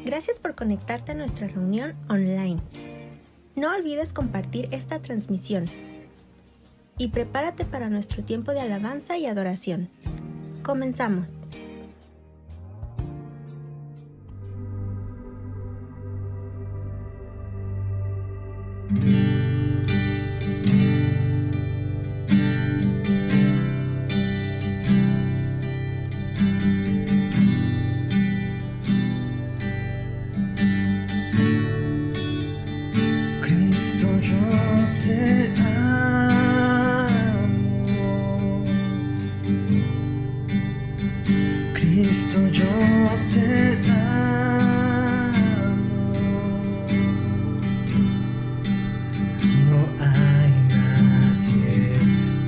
Gracias por conectarte a nuestra reunión online. No olvides compartir esta transmisión y prepárate para nuestro tiempo de alabanza y adoración. Comenzamos. Cristo, yo te amo. Cristo, yo te amo. No hay nadie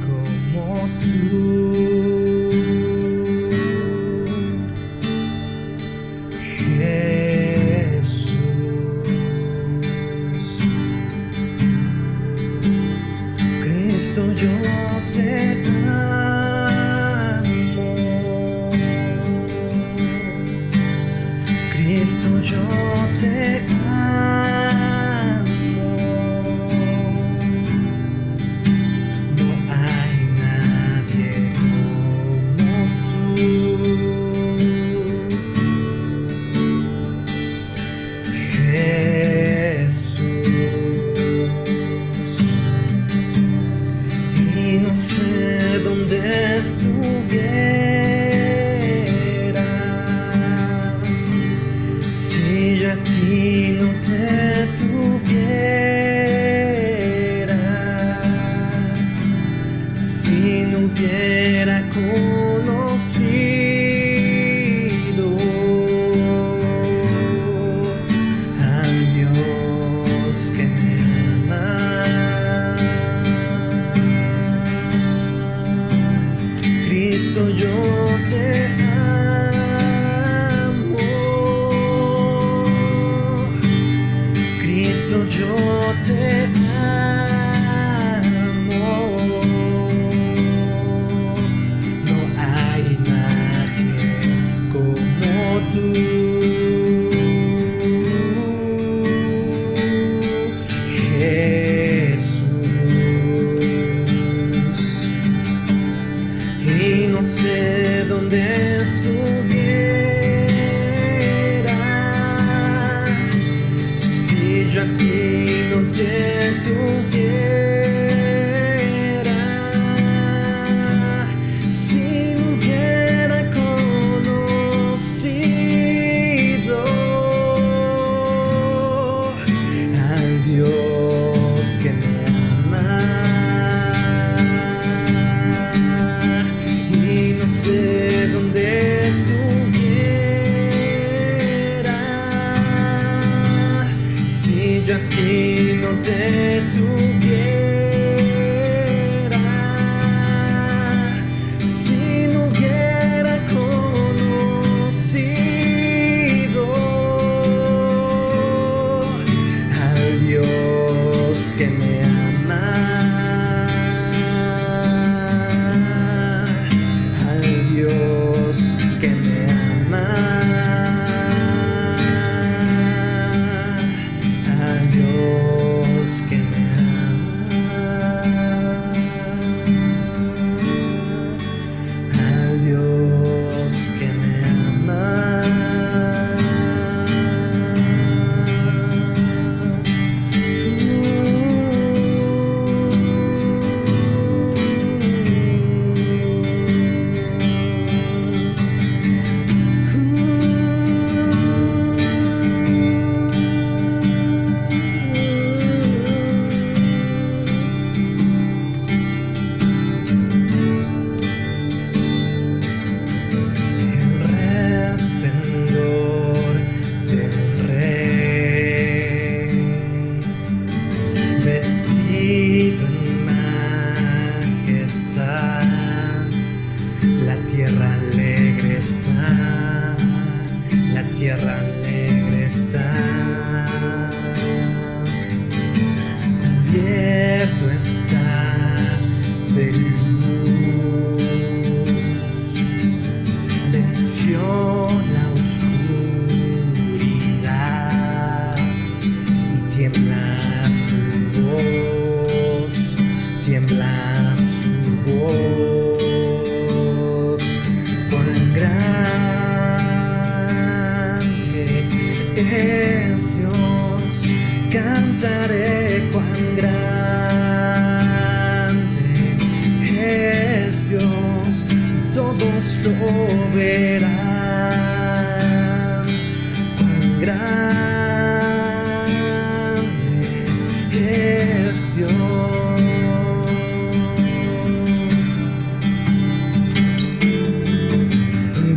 como tú. Cristo, yo te amo. Cristo, yo te amo. No hay nadie como tú. No sé dónde estuviera si yo a ti no te tuviera, si no hubiera conocido al Dios que me ama. Cristo, yo te amo. Cristo, yo te amo. No hay nadie como tú. Y no sé dónde estuviera si yo a ti no te tuviera, si no hubiera conocido al Dios que me ama. No sé dónde estuviera si yo a ti no te tuviera, si no hubiera conocido al Dios que me ama. Dios que me ama, al Dios que me ama, al Dios que me ama, vestido en majestad, la tierra alegre está, la tierra alegre está, cubierto está de luz, venció la oscuridad. es Dios, cantaré cuán grande es Dios, y todos lo verán. Cuán grande es Dios.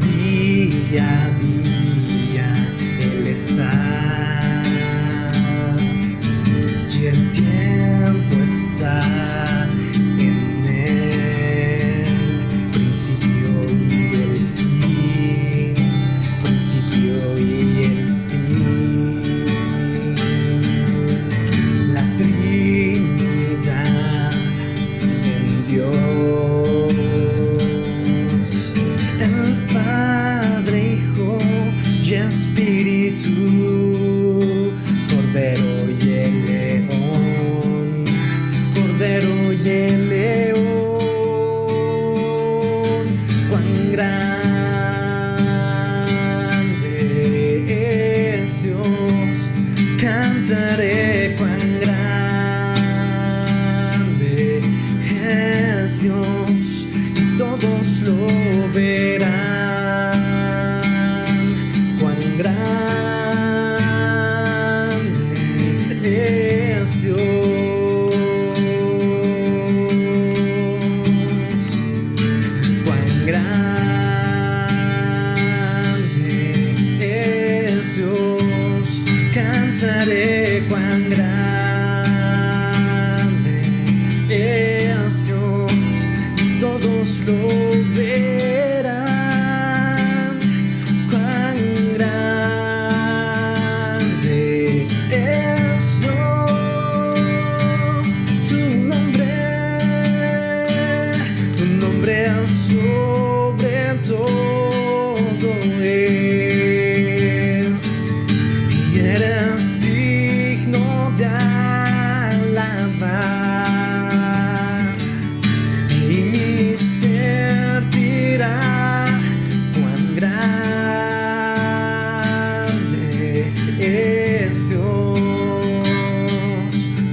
Día a día Él está, y el tiempo está en Él, principio y el fin, principio y el fin. La Trinidad en Dios, el Padre, Hijo y Espíritu, Cordero y el León, Cordero y el León. Cuán grande es Dios, cantaré cuán grande es Dios, y todos lo verán. Cuán grande es Dios, cuán grande es Dios, cantaré cuán grande es Dios, y todos lo verán. Cuán grande es Dios, tu nombre sobre todo es, y eres digno de alabar, y mi ser dirá cuán grande es Dios.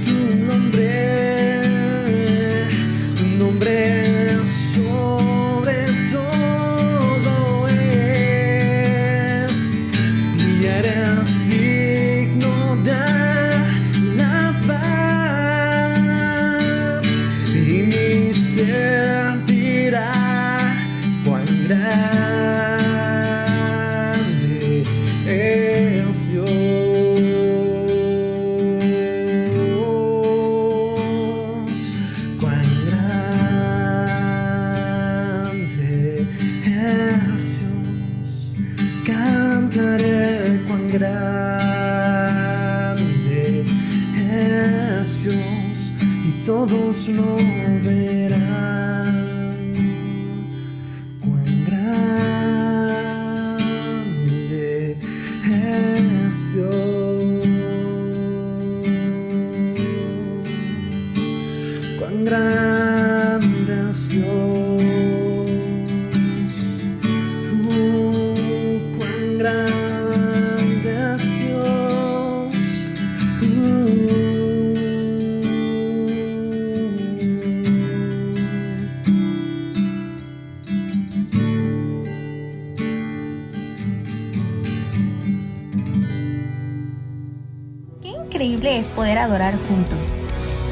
Tu nombre sobre todo es, y eres digno de alabar, y mi ser dirá cuán grande es Dios, cuán grande es Dios, cantaré cuán grande es Dios, y todos lo verán. Cuán grande es Dios, cuán grande es Dios, cuán grande es Dios. Qué increíble es poder adorar juntos.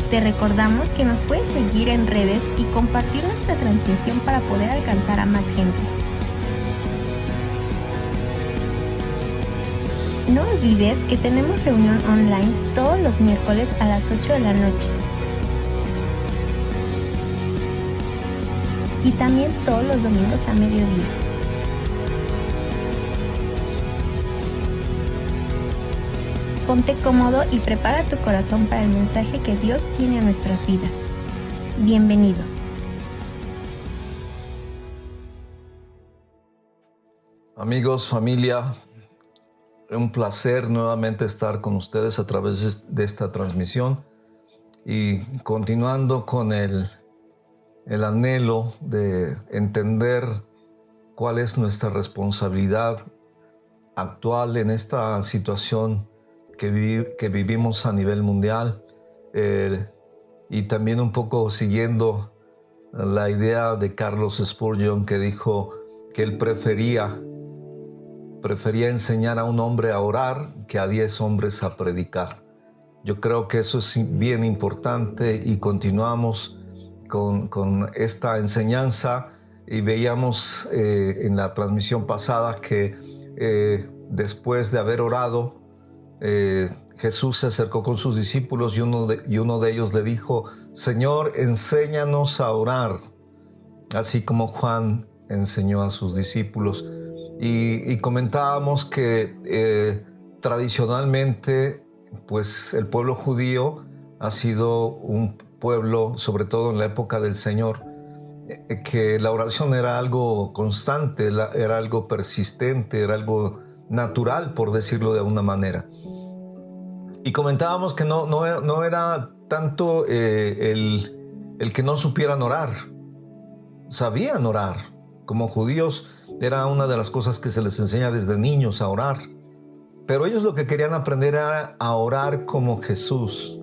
Te recordamos que nos puedes seguir en redes y compartir nuestra transmisión para poder alcanzar a más gente. No olvides que tenemos reunión online todos los miércoles a las 8 de la noche. Y también todos los domingos a mediodía. Ponte cómodo y prepara tu corazón para el mensaje que Dios tiene a nuestras vidas. Bienvenido. Amigos, familia, un placer nuevamente estar con ustedes a través de esta transmisión y continuando con el anhelo de entender cuál es nuestra responsabilidad actual, en esta situación que vivimos a nivel mundial, y también un poco siguiendo la idea de Carlos Spurgeon, que dijo que él prefería enseñar a un hombre a orar que a 10 hombres a predicar. Yo creo que eso es bien importante, y continuamos con esta enseñanza, y veíamos en la transmisión pasada que después de haber orado, Jesús se acercó con sus discípulos y uno de ellos le dijo: Señor, enséñanos a orar, así como Juan enseñó a sus discípulos. Y comentábamos que tradicionalmente, pues el pueblo judío ha sido un pueblo, sobre todo en la época del Señor, que la oración era algo constante, era algo persistente, era algo natural, por decirlo de alguna manera. Y comentábamos que no era tanto el que no supieran orar. Sabían orar. Como judíos era una de las cosas que se les enseña desde niños, a orar. Pero ellos lo que querían aprender era a orar como Jesús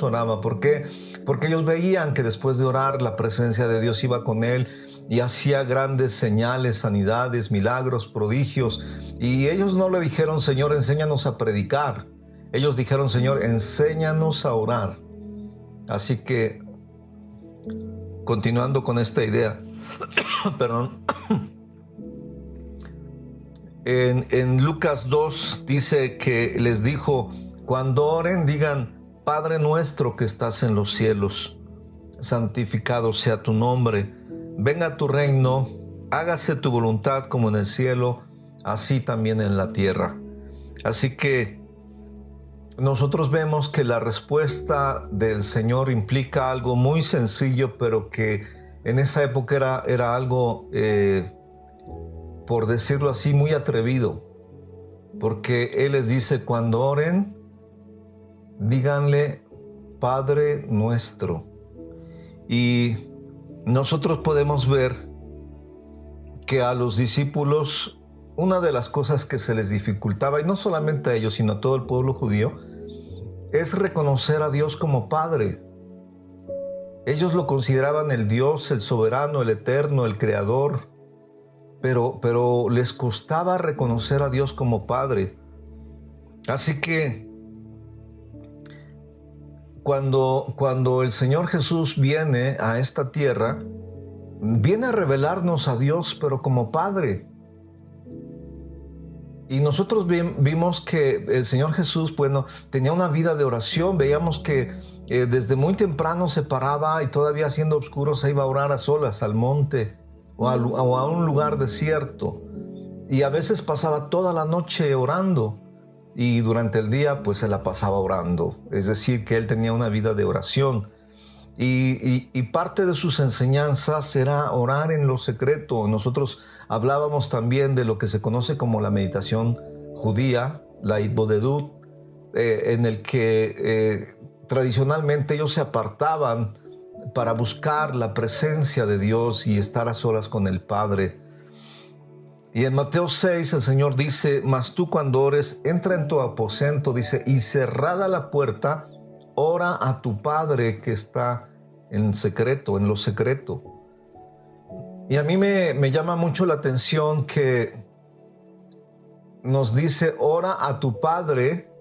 oraba. ¿Por qué? Porque ellos veían que después de orar la presencia de Dios iba con él y hacía grandes señales, sanidades, milagros, prodigios. Y ellos no le dijeron: Señor, enséñanos a predicar. Ellos dijeron: Señor, enséñanos a orar. Así que, continuando con esta idea, perdón. En Lucas 2 dice que les dijo: cuando oren, digan: Padre nuestro que estás en los cielos, santificado sea tu nombre, venga tu reino, hágase tu voluntad como en el cielo, así también en la tierra. Así que nosotros vemos que la respuesta del Señor implica algo muy sencillo, pero que en esa época era algo, por decirlo así, muy atrevido, porque Él les dice: cuando oren, díganle Padre nuestro. Y nosotros podemos ver que a los discípulos, una de las cosas que se les dificultaba, y no solamente a ellos, sino a todo el pueblo judío, es reconocer a Dios como Padre. Ellos lo consideraban el Dios, el soberano, el eterno, el creador, pero les costaba reconocer a Dios como Padre. Así que cuando el Señor Jesús viene a esta tierra, viene a revelarnos a Dios, pero como Padre. Y nosotros vimos que el Señor Jesús, bueno, tenía una vida de oración. Veíamos que desde muy temprano se paraba y todavía siendo oscuro se iba a orar a solas al monte o a un lugar desierto. Y a veces pasaba toda la noche orando. Y durante el día pues se la pasaba orando, es decir, que él tenía una vida de oración, y parte de sus enseñanzas era orar en lo secreto. Nosotros hablábamos también de lo que se conoce como la meditación judía, la Hitbodedut, en el que tradicionalmente ellos se apartaban para buscar la presencia de Dios y estar a solas con el Padre. Y en Mateo 6 el Señor dice: mas tú cuando ores, entra en tu aposento, dice, y cerrada la puerta, ora a tu Padre que está en secreto, en lo secreto. Y a mí me llama mucho la atención que nos dice: ora a tu Padre,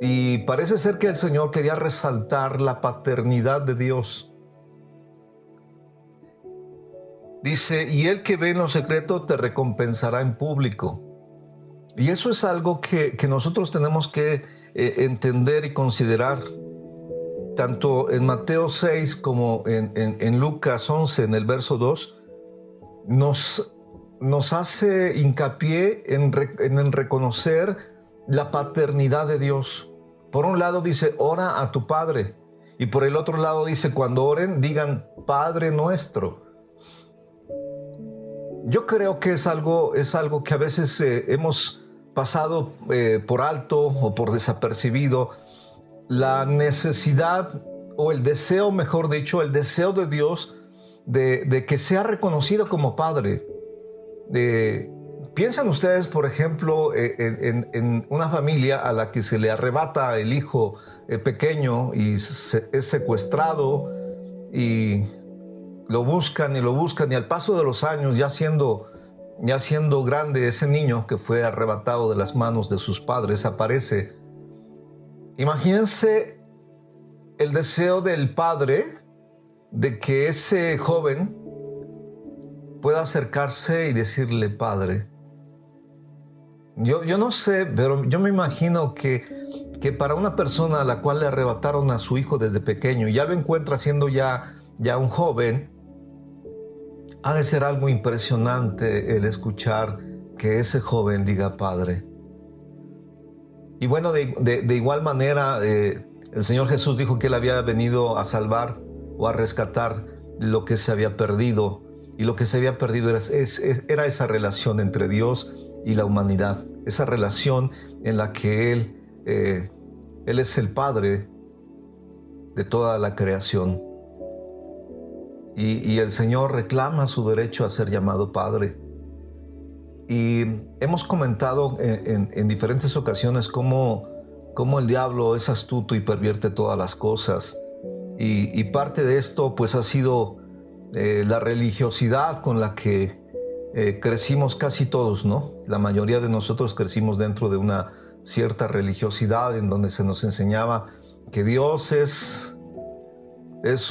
y parece ser que el Señor quería resaltar la paternidad de Dios. Dice: y el que ve en lo secreto te recompensará en público. Y eso es algo que nosotros tenemos que entender y considerar. Tanto en Mateo 6 como en Lucas 11, en el verso 2, nos hace hincapié en reconocer la paternidad de Dios. Por un lado dice: ora a tu Padre. Y por el otro lado dice: cuando oren, digan Padre nuestro. Yo creo que es algo que a veces hemos pasado por alto o por desapercibido, la necesidad o el deseo, mejor dicho, el deseo de Dios de que sea reconocido como Padre. Piensen ustedes, por ejemplo, en una familia a la que se le arrebata el hijo pequeño y es secuestrado y lo buscan y al paso de los años, ya siendo grande, ese niño que fue arrebatado de las manos de sus padres aparece. Imagínense el deseo del padre de que ese joven pueda acercarse y decirle: Padre. Yo no sé, pero yo me imagino que para una persona a la cual le arrebataron a su hijo desde pequeño y ya lo encuentra siendo ya un joven, ha de ser algo impresionante el escuchar que ese joven diga Padre. Y bueno, de igual manera, el Señor Jesús dijo que Él había venido a salvar o a rescatar lo que se había perdido. Y lo que se había perdido era esa relación entre Dios y la humanidad. Esa relación en la que Él es el Padre de toda la creación. Y el Señor reclama su derecho a ser llamado Padre. Y hemos comentado en diferentes ocasiones cómo el diablo es astuto y pervierte todas las cosas. Y parte de esto pues ha sido la religiosidad con la que crecimos casi todos, ¿no? La mayoría de nosotros crecimos dentro de una cierta religiosidad en donde se nos enseñaba que Dios es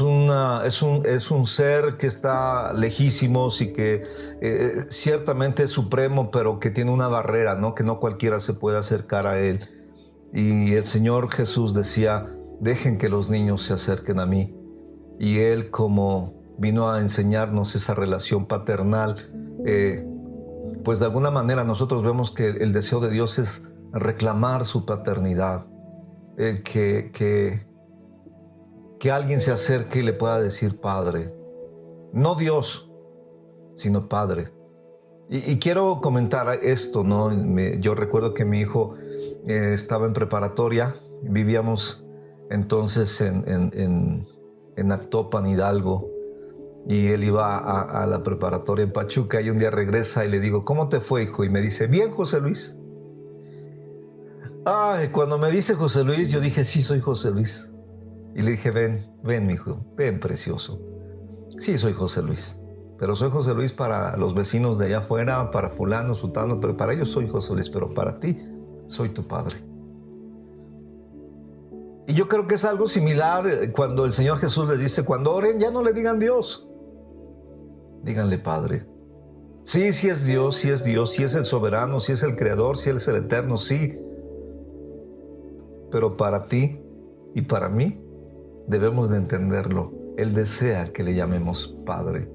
un ser que está lejísimos y que ciertamente es supremo, pero que tiene una barrera, ¿no? Que no cualquiera se puede acercar a Él. Y el Señor Jesús decía: dejen que los niños se acerquen a mí. Y Él, como vino a enseñarnos esa relación paternal, pues de alguna manera nosotros vemos que el deseo de Dios es reclamar su paternidad, que alguien se acerque y le pueda decir Padre. No Dios, sino Padre. Y quiero comentar esto, ¿no? Yo recuerdo que mi hijo estaba en preparatoria, vivíamos entonces en Actopan, Hidalgo, y él iba a la preparatoria en Pachuca, y un día regresa y le digo: ¿cómo te fue, hijo? Y me dice: bien, José Luis. Cuando me dice José Luis, yo dije: sí, soy José Luis. Y le dije: ven, mi hijo, ven, precioso. Sí, soy José Luis, pero soy José Luis para los vecinos de allá afuera, para fulano, sutano, pero para ellos soy José Luis, pero para ti soy tu padre. Y yo creo que es algo similar cuando el Señor Jesús les dice: cuando oren, ya no le digan Dios, díganle Padre. Sí, sí es Dios, sí es Dios, sí es el soberano, sí es el creador, sí es el eterno, sí. Pero para ti y para mí debemos de entenderlo. Él desea que le llamemos Padre.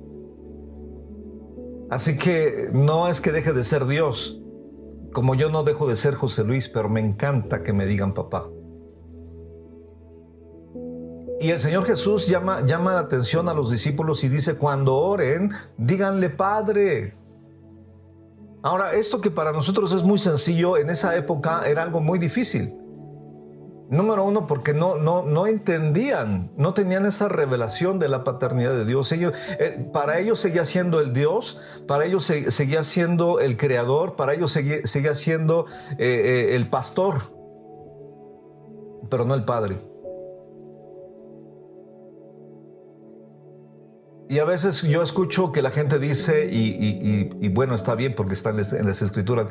Así que no es que deje de ser Dios, como yo no dejo de ser José Luis, pero me encanta que me digan papá. Y el Señor Jesús llama la atención a los discípulos y dice: cuando oren, díganle Padre. Ahora, esto que para nosotros es muy sencillo, en esa época era algo muy difícil. Número uno, porque no entendían, no tenían esa revelación de la paternidad de Dios. Para ellos seguía siendo el Dios, para ellos seguía siendo el creador, para ellos seguía siendo el pastor, pero no el Padre. Y a veces yo escucho que la gente dice, y bueno, está bien porque está en las Escrituras: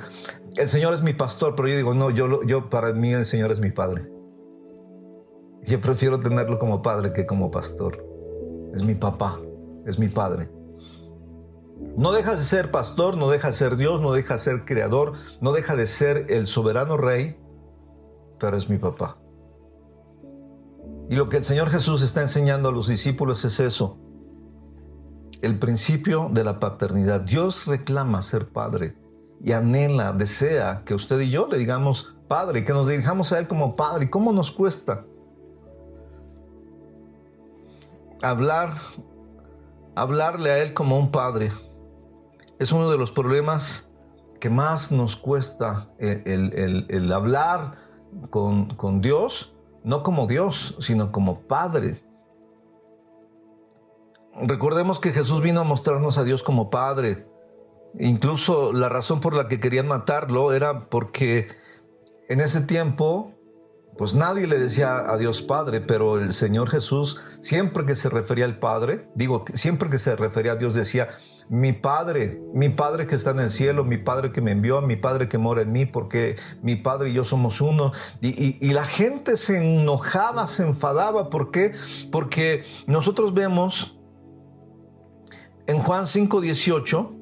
el Señor es mi pastor, pero yo digo: no, yo para mí el Señor es mi Padre. Yo prefiero tenerlo como padre que como pastor. Es mi papá, es mi padre. No deja de ser pastor, no deja de ser Dios, no deja de ser creador, no deja de ser el soberano rey, pero es mi papá. Y lo que el Señor Jesús está enseñando a los discípulos es eso: el principio de la paternidad. Dios reclama ser Padre y anhela, desea que usted y yo le digamos Padre, que nos dirijamos a Él como Padre. ¿Y cómo nos cuesta? Hablarle a Él como un Padre es uno de los problemas que más nos cuesta, el hablar con Dios, no como Dios, sino como Padre. Recordemos que Jesús vino a mostrarnos a Dios como Padre. Incluso la razón por la que querían matarlo era porque en ese tiempo, pues nadie le decía a Dios Padre, pero el Señor Jesús, siempre que se refería al Padre, siempre que se refería a Dios decía, mi Padre que está en el cielo, mi Padre que me envió, mi Padre que mora en mí, porque mi Padre y yo somos uno. Y la gente se enojaba, se enfadaba. ¿Por qué? Porque nosotros vemos en Juan 5:18,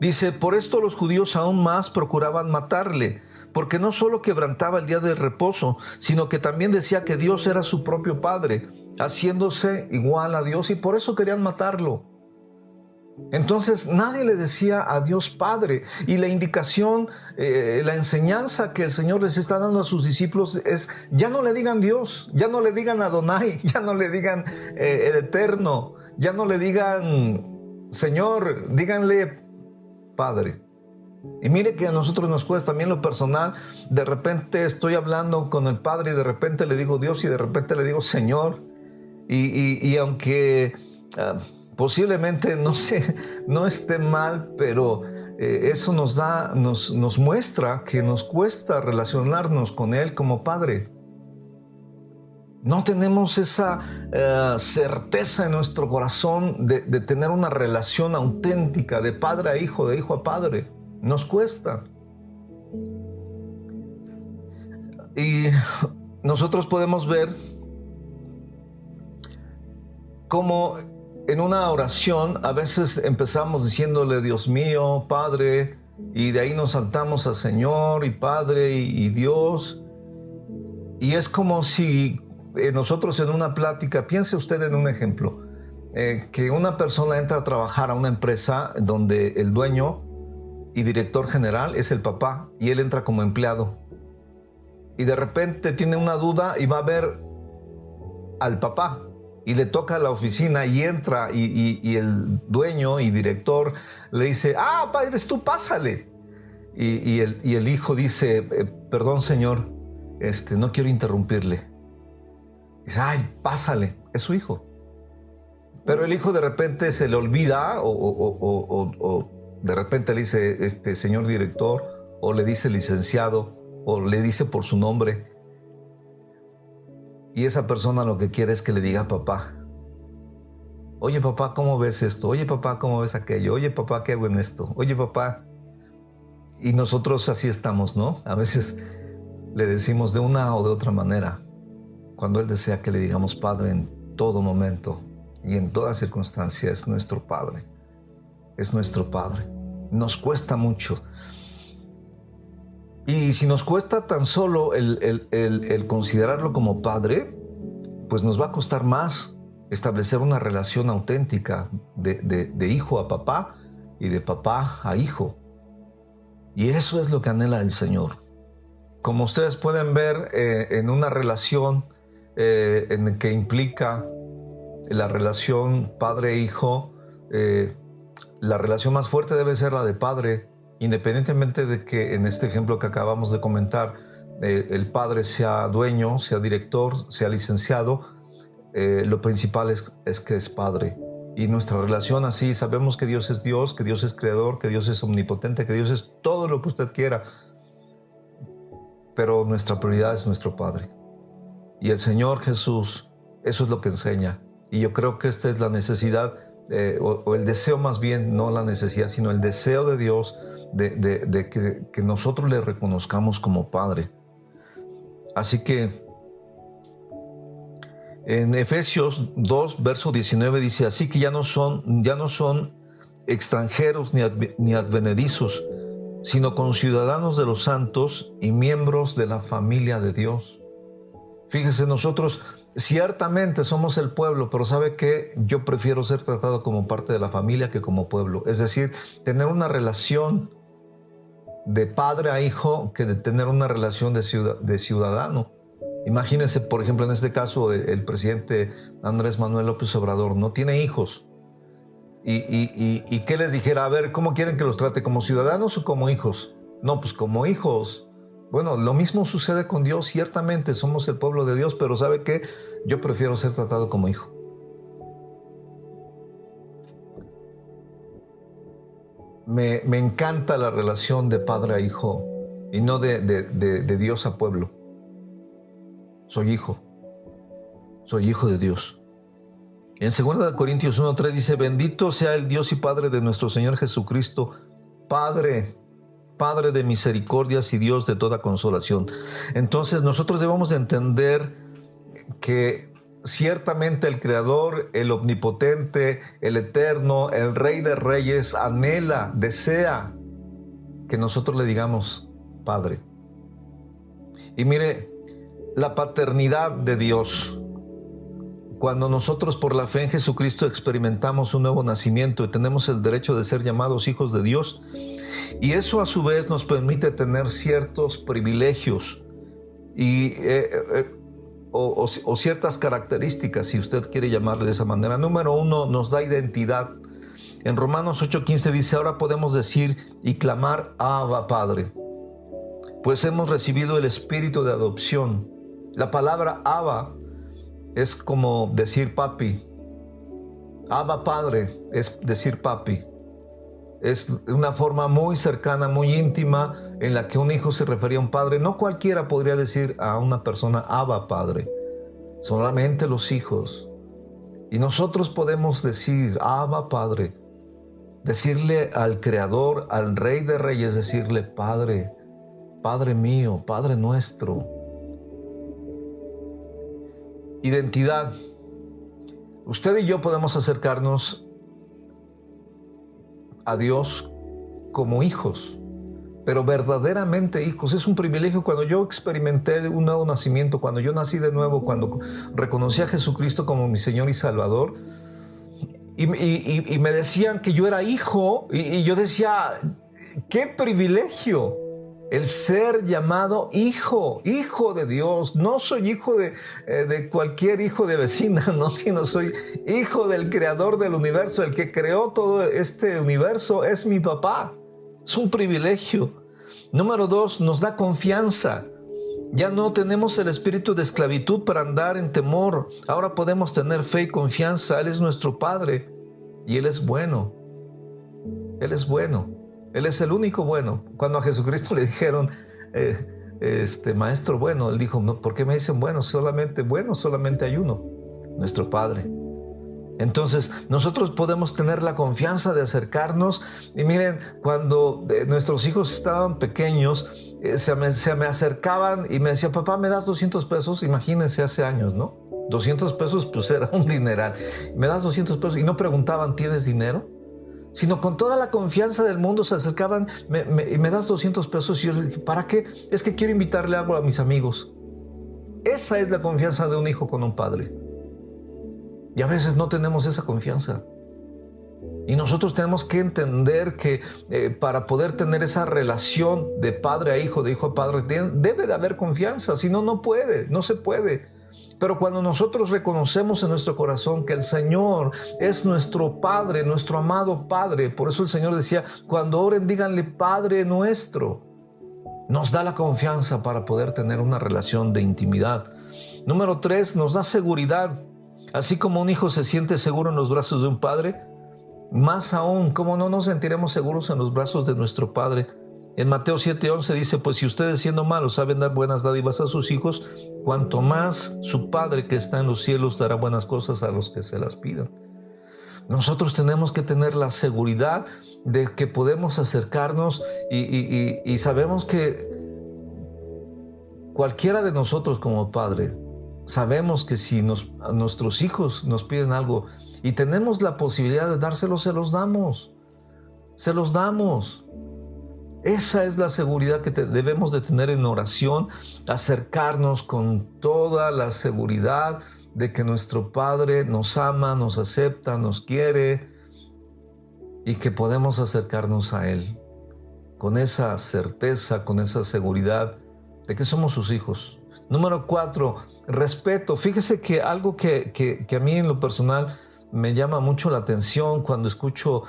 dice, por esto los judíos aún más procuraban matarle, porque no solo quebrantaba el día del reposo, sino que también decía que Dios era su propio Padre, haciéndose igual a Dios, y por eso querían matarlo. Entonces nadie le decía a Dios Padre, y la indicación, la enseñanza que el Señor les está dando a sus discípulos es, ya no le digan Dios, ya no le digan Adonai, ya no le digan el Eterno, ya no le digan Señor, díganle Padre. Y mire que a nosotros nos cuesta, también lo personal, de repente estoy hablando con el Padre y de repente le digo Dios y de repente le digo Señor, y aunque posiblemente no esté mal, pero eso nos muestra que nos cuesta relacionarnos con Él como Padre. No tenemos esa certeza en nuestro corazón de tener una relación auténtica de padre a hijo, de hijo a padre. Nos cuesta. Y nosotros podemos ver cómo en una oración a veces empezamos diciéndole Dios mío, Padre, y de ahí nos saltamos a Señor y Padre y Dios. Y es como si nosotros en una plática, piense usted en un ejemplo, que una persona entra a trabajar a una empresa donde el dueño y director general es el papá y él entra como empleado. Y de repente tiene una duda y va a ver al papá y le toca la oficina y entra y el dueño y director le dice, papá, eres tú, pásale. Y el hijo dice, perdón señor, no quiero interrumpirle. Dice, pásale, es su hijo. Pero el hijo de repente se le olvida o de repente le dice, señor director, o le dice licenciado, o le dice por su nombre. Y esa persona lo que quiere es que le diga papá. Oye papá, ¿cómo ves esto? Oye papá, ¿cómo ves aquello? Oye papá, ¿qué hago en esto? Oye papá. Y nosotros así estamos, ¿no? A veces le decimos de una o de otra manera, cuando Él desea que le digamos Padre en todo momento y en toda circunstancia. Es nuestro Padre, es nuestro Padre. Nos cuesta mucho. Y si nos cuesta tan solo el considerarlo como Padre, pues nos va a costar más establecer una relación auténtica de hijo a papá y de papá a hijo. Y eso es lo que anhela el Señor. Como ustedes pueden ver, en una relación en que implica la relación padre-hijo, la relación más fuerte debe ser la de padre, independientemente de que en este ejemplo que acabamos de comentar, el padre sea dueño, sea director, sea licenciado, lo principal es que es padre. Y nuestra relación así, sabemos que Dios es Dios, que Dios es creador, que Dios es omnipotente, que Dios es todo lo que usted quiera, pero nuestra prioridad es nuestro Padre. Y el Señor Jesús, eso es lo que enseña. Y yo creo que esta es la necesidad, o el deseo más bien, no la necesidad, sino el deseo de Dios de que nosotros le reconozcamos como Padre. Así que en Efesios 2, verso 19 dice, así que ya no son extranjeros ni advenedizos, sino conciudadanos de los santos y miembros de la familia de Dios. Fíjese, nosotros ciertamente somos el pueblo, pero ¿sabe qué? Yo prefiero ser tratado como parte de la familia que como pueblo. Es decir, tener una relación de padre a hijo que de tener una relación de ciudadano. Imagínense, por ejemplo, en este caso, el presidente Andrés Manuel López Obrador no tiene hijos. ¿Y qué les dijera? A ver, ¿cómo quieren que los trate? ¿Como ciudadanos o como hijos? No, pues como hijos. Bueno, lo mismo sucede con Dios. Ciertamente somos el pueblo de Dios, pero ¿sabe qué? Yo prefiero ser tratado como hijo. me encanta la relación de padre a hijo y no de Dios a pueblo. Soy hijo de Dios. En 2 Corintios 1:3 dice: bendito sea el Dios y Padre de nuestro Señor Jesucristo, Padre de misericordias y Dios de toda consolación. Entonces nosotros debemos de entender que ciertamente el Creador, el Omnipotente, el Eterno, el Rey de Reyes, anhela, desea que nosotros le digamos Padre. Y mire, la paternidad de Dios, cuando nosotros por la fe en Jesucristo experimentamos un nuevo nacimiento y tenemos el derecho de ser llamados hijos de Dios, y eso a su vez nos permite tener ciertos privilegios y o ciertas características, si usted quiere llamarle de esa manera. Número 1, nos da identidad. En Romanos 8:15 dice: ahora podemos decir y clamar Abba Padre, pues hemos recibido el espíritu de adopción. La palabra Abba es como decir papi. Abba Padre es decir papi. Es una forma muy cercana, muy íntima, en la que un hijo se refería a un padre. No cualquiera podría decir a una persona Abba Padre, solamente los hijos. Y nosotros podemos decir Abba Padre, decirle al Creador, al Rey de Reyes, decirle Padre, Padre mío, Padre nuestro. Identidad. Usted y yo podemos acercarnos a Dios como hijos, pero verdaderamente hijos. Es un privilegio. Cuando yo experimenté un nuevo nacimiento, cuando yo nací de nuevo, cuando reconocí a Jesucristo como mi Señor y Salvador, y me decían que yo era hijo, y yo decía, ¡qué privilegio! El ser llamado hijo de Dios. No soy hijo de cualquier hijo de vecina, no, sino soy hijo del Creador del universo. El que creó todo este universo es mi papá. Es un privilegio. Número 2, nos da confianza. Ya no tenemos el espíritu de esclavitud para andar en temor. Ahora podemos tener fe y confianza. Él es nuestro Padre y Él es bueno. Él es bueno. Él es el único bueno. Cuando a Jesucristo le dijeron, maestro bueno, Él dijo, no, ¿por qué me dicen bueno? Solamente hay uno, nuestro Padre. Entonces, nosotros podemos tener la confianza de acercarnos. Y miren, cuando nuestros hijos estaban pequeños, se me acercaban y me decían, papá, ¿me das 200 pesos? Imagínense hace años, ¿no? 200 pesos, pues era un dineral. ¿Me das 200 pesos? Y no preguntaban, ¿tienes dinero? Sino con toda la confianza del mundo se acercaban, ¿me das 200 pesos? Y yo le dije, ¿para qué? Es que quiero invitarle algo a mis amigos. Esa es la confianza de un hijo con un padre. Y a veces no tenemos esa confianza. Y nosotros tenemos que entender que para poder tener esa relación de padre a hijo, de hijo a padre, debe de haber confianza. Si no, no se puede. Pero cuando nosotros reconocemos en nuestro corazón que el Señor es nuestro Padre, nuestro amado Padre, por eso el Señor decía, cuando oren díganle Padre nuestro, nos da la confianza para poder tener una relación de intimidad. Número 3, nos da seguridad. Así como un hijo se siente seguro en los brazos de un padre, más aún, ¿cómo no nos sentiremos seguros en los brazos de nuestro Padre? En Mateo 7:11 dice, pues si ustedes siendo malos saben dar buenas dádivas a sus hijos, cuanto más su Padre que está en los cielos dará buenas cosas a los que se las pidan. Nosotros tenemos que tener la seguridad de que podemos acercarnos y sabemos que cualquiera de nosotros como padre, sabemos que si nuestros hijos nos piden algo y tenemos la posibilidad de dárselos, se los damos. Se los damos. Esa es la seguridad que debemos de tener en oración, acercarnos con toda la seguridad de que nuestro Padre nos ama, nos acepta, nos quiere y que podemos acercarnos a Él con esa certeza, con esa seguridad de que somos sus hijos. Número 4, respeto. Fíjese que algo que a mí en lo personal me llama mucho la atención cuando escucho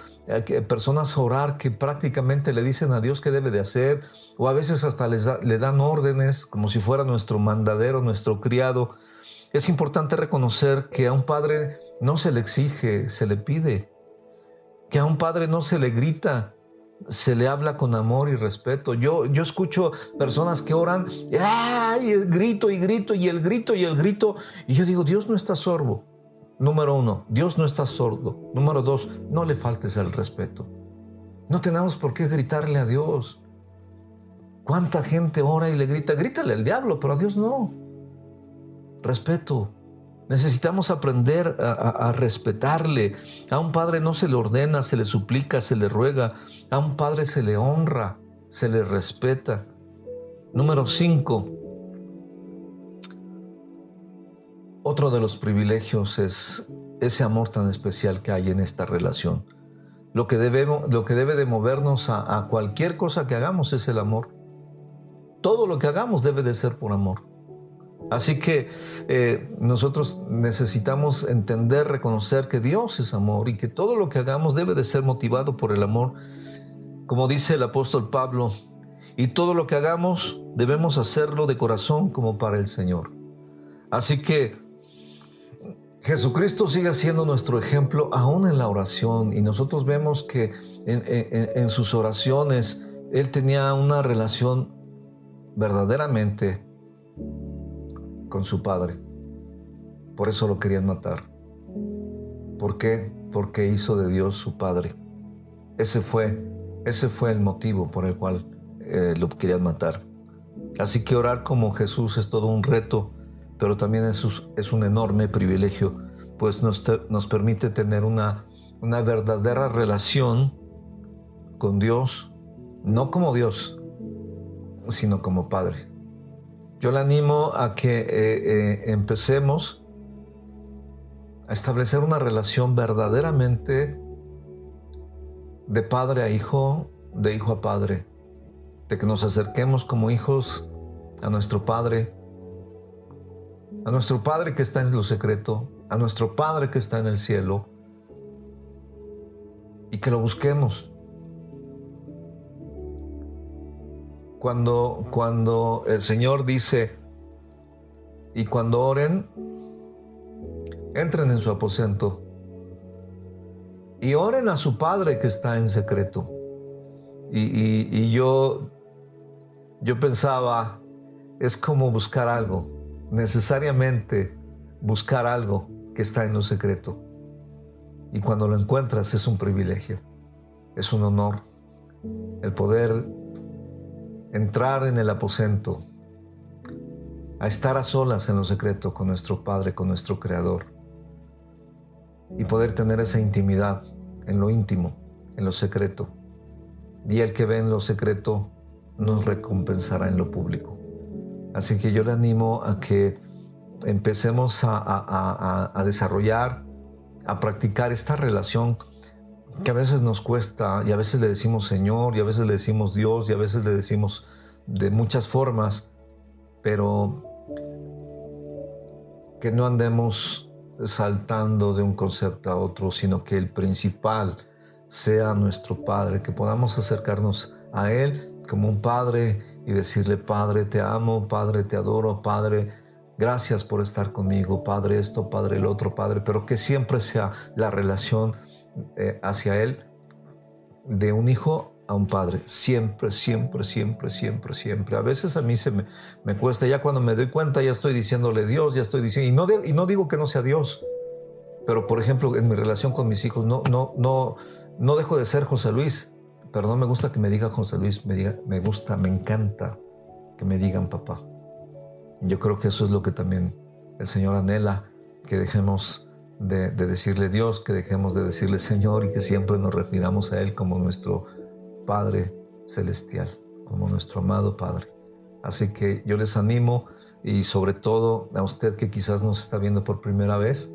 personas orar que prácticamente le dicen a Dios qué debe de hacer, o a veces hasta le dan órdenes como si fuera nuestro mandadero, nuestro criado. Es importante reconocer que a un padre no se le exige, se le pide. Que a un padre no se le grita, se le habla con amor y respeto. Yo escucho personas que oran, ¡ay! Y el grito y grito y el grito y el grito. Y yo digo, Dios no está sordo. Número 1, Dios no está sordo. Número 2, no le faltes el respeto. No tenemos por qué gritarle a Dios. ¿Cuánta gente ora y le grita? Grítale al diablo, pero a Dios no. Respeto. Necesitamos aprender a respetarle. A un padre no se le ordena, se le suplica, se le ruega. A un padre se le honra, se le respeta. Número 5. Otro de los privilegios es ese amor tan especial que hay en esta relación. Lo que debe de movernos a cualquier cosa que hagamos es el amor. Todo lo que hagamos debe de ser por amor. Así que nosotros necesitamos entender, reconocer que Dios es amor y que todo lo que hagamos debe de ser motivado por el amor. Como dice el apóstol Pablo, y todo lo que hagamos debemos hacerlo de corazón como para el Señor. Así que Jesucristo sigue siendo nuestro ejemplo aún en la oración, y nosotros vemos que en sus oraciones Él tenía una relación verdaderamente con su Padre. Por eso lo querían matar. ¿Por qué? Porque hizo de Dios su Padre. Ese fue el motivo por el cual lo querían matar. Así que orar como Jesús es todo un reto, pero también es un enorme privilegio, pues nos permite tener una verdadera relación con Dios, no como Dios, sino como Padre. Yo le animo a que empecemos a establecer una relación verdaderamente de padre a hijo, de hijo a padre, de que nos acerquemos como hijos a nuestro Padre que está en lo secreto, a nuestro Padre que está en el cielo, y que lo busquemos. Cuando el Señor dice, y cuando oren, entren en su aposento y oren a su Padre que está en secreto. Y yo pensaba, es como buscar algo, necesariamente buscar algo que está en lo secreto. Y cuando lo encuentras es un privilegio, es un honor el poder entrar en el aposento, a estar a solas en lo secreto con nuestro Padre, con nuestro Creador, y poder tener esa intimidad en lo íntimo, en lo secreto. Y el que ve en lo secreto nos recompensará en lo público. Así que yo le animo a que empecemos a desarrollar, a practicar esta relación que a veces nos cuesta, y a veces le decimos Señor, y a veces le decimos Dios, y a veces le decimos de muchas formas, pero que no andemos saltando de un concepto a otro, sino que el principal sea nuestro Padre, que podamos acercarnos a Él como un Padre y decirle, Padre, te amo, Padre, te adoro, Padre, gracias por estar conmigo, Padre esto, Padre el otro, Padre, pero que siempre sea la relación hacia Él de un hijo a un padre, siempre, siempre, siempre, siempre, siempre. A veces a mí me cuesta, ya cuando me doy cuenta ya estoy diciéndole Dios, ya estoy diciendo, y no digo que no sea Dios, pero por ejemplo en mi relación con mis hijos no dejo de ser José Luis, pero no me gusta que me diga José Luis, me encanta que me digan papá. Yo creo que eso es lo que también el Señor anhela, que dejemos de decirle Dios, que dejemos de decirle Señor, y que siempre nos refiramos a Él como nuestro Padre Celestial, como nuestro amado Padre. Así que yo les animo, y sobre todo a usted que quizás nos está viendo por primera vez,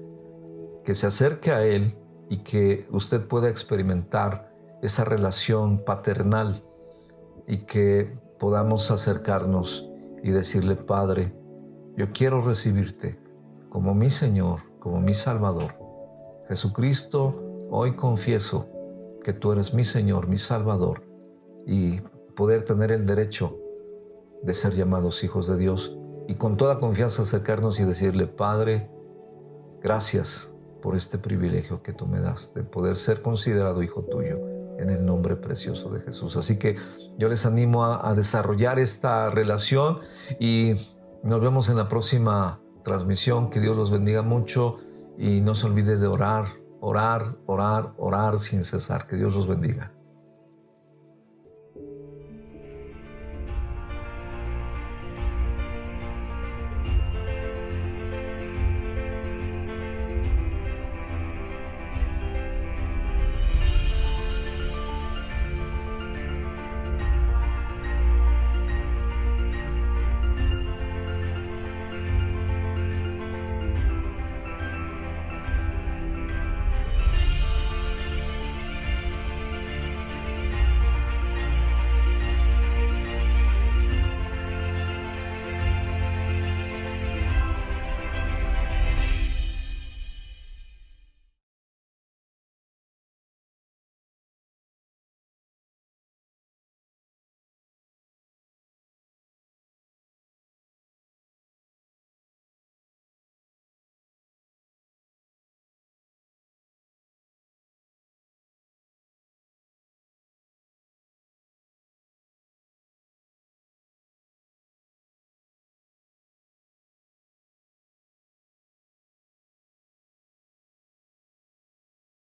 que se acerque a Él y que usted pueda experimentar esa relación paternal, y que podamos acercarnos y decirle, Padre, yo quiero recibirte como mi Señor, como mi Salvador. Jesucristo, hoy confieso que tú eres mi Señor, mi Salvador, y poder tener el derecho de ser llamados hijos de Dios, y con toda confianza acercarnos y decirle, Padre, gracias por este privilegio que tú me das de poder ser considerado hijo tuyo. en el nombre precioso de Jesús. Así que yo les animo a desarrollar esta relación y nos vemos en la próxima transmisión. Que Dios los bendiga mucho y no se olvide de orar, orar, orar, orar sin cesar. Que Dios los bendiga.